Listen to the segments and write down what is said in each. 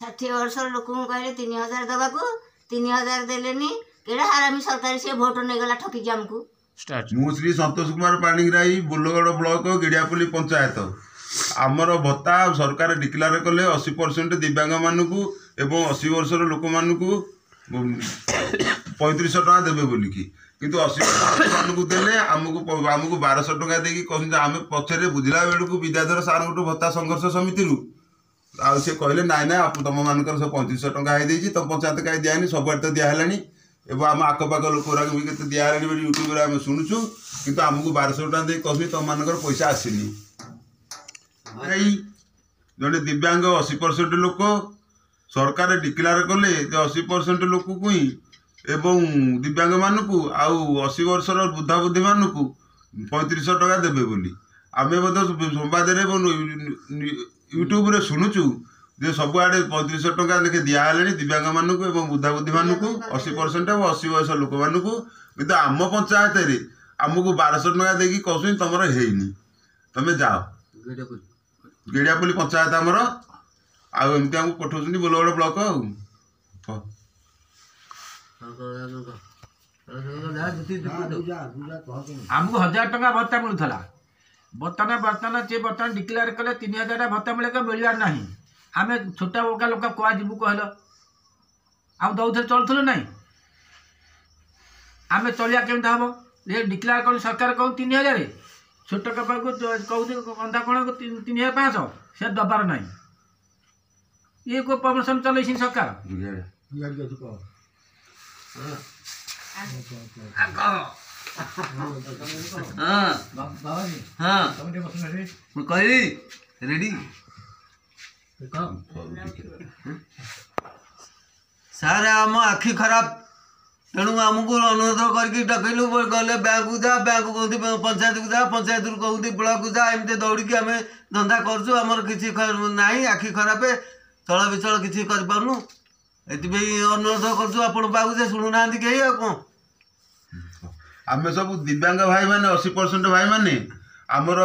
60 वर्ष लोक कहले 3000 दबाकू 3000 देलेनी केड़ा हारामी सरकार से भोट नेगला ठकी आमको। मु श्री संतोष कुमार पाणिग्राही बोलगड़ ब्लॉक गिड़ियापल्ली पंचायत आमर भत्ता सरकार डिक्लेयर कले 80% दिव्यांग मानू एवं 80 वर्ष लोक मानू 3500 टका देवे बोलिकी किंतु 80 मानू देले आमको 1200 टका देकी कहते आम पछरे बुझला बेलू विद्याधर सार गोटे भत्ता संघर्ष समिति आ सी कहले नाई ना तुम मानकर सब 3500 टका हो तुम पंचायत कहीं दिखानी सब तो दिहलानी एवं आम आखपाख लोक भी केते दिहला यूट्यूब आम शुणुचु किंतु आमको 1200 टका दे कह तुम मानकर पैसा आसनी जड़े दिव्यांग 80% लोक सरकार डिक्लेयर कले 80% लोक को ही एवं दिव्यांग मानू आउ 80 वर्षर वृद्धा बुद्धि मानू 3500 टका देवे बोली आम संवाद यूट्यूब रे शुणुचु जे सबुआड़े 3500 टका लेखे दिहला दिव्यांग मानू एवं वृद्धा बुद्धि मानू 80% और 80 वर्ष लोक मानू कि आम पंचायत रे आमको 1200 टका देकी कहूँ तुम है तुम जाओ गिड़ियापल्ली पंचायत आमर आमती आमको पठाऊँ बोलगड़ ब्लॉक आमको 1000 टका भत्ता मिलूला बर्तमान से बर्तमान डिक्लेयर कले 3000 भत्ता मिले मिलवार ना आम छोटा बोका लोक क्या जीवु कहल आम दौर चलुलु ना आम चलिया केमी हम ये डिक्लेयर कर सरकार कहूँ 3000 छोट कपा को कहूँ कंधा कण को 3500 से दबार ना ये को प्रमोशन चल सरकार कहली रेडी सारे आम आखि खराब तेणु आमको अनुरोध करके डकैलु गले बैंक को जा बैंक कहते पंचायत को जा पंचायत कहते ब्लॉक को जा एमती दौड़ी आम धंदा करूँ आमर किसी ना आखि खराब चल विचल किसी करूँ ये अनुरोध कर शुणुना कहीं आ कौन आम सब दिव्यांग भाई माने 80% भाई माने आमर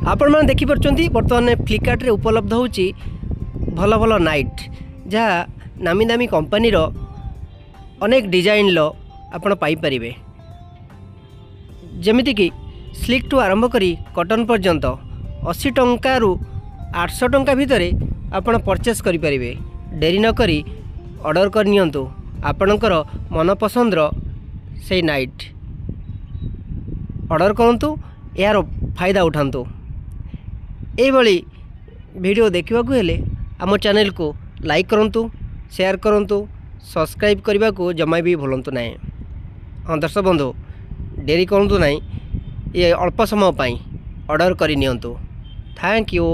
आपण मैंने देखिपुंट बर्तमान फ्लिपकार्ट रे उपलब्ध होची भल भल नाइट जहाँ नामी दामी कंपनी रो अनेक डिजाइन लो आपण पाई परिबे जेमिति कि स्लिक टू आरंभ करी कॉटन पर्यंत 80 टंका रु 800 टंका भितरे आपण परचेस करि परिबे। डेरी न करी ऑर्डर कर नियंतु आपणकर मनपसंदर से नाइट ऑर्डर करंतु यार फायदा उठांतु। एभली वीडियो देखा हेले आम चैनल को लाइक करंतु शेयर करंतु सब्सक्राइब करने को जमा भी भूलु ना। हाँ दर्शक बंधु डेरी करूँ ना ये अल्प समय ऑर्डर कर नियंतु। Thank you.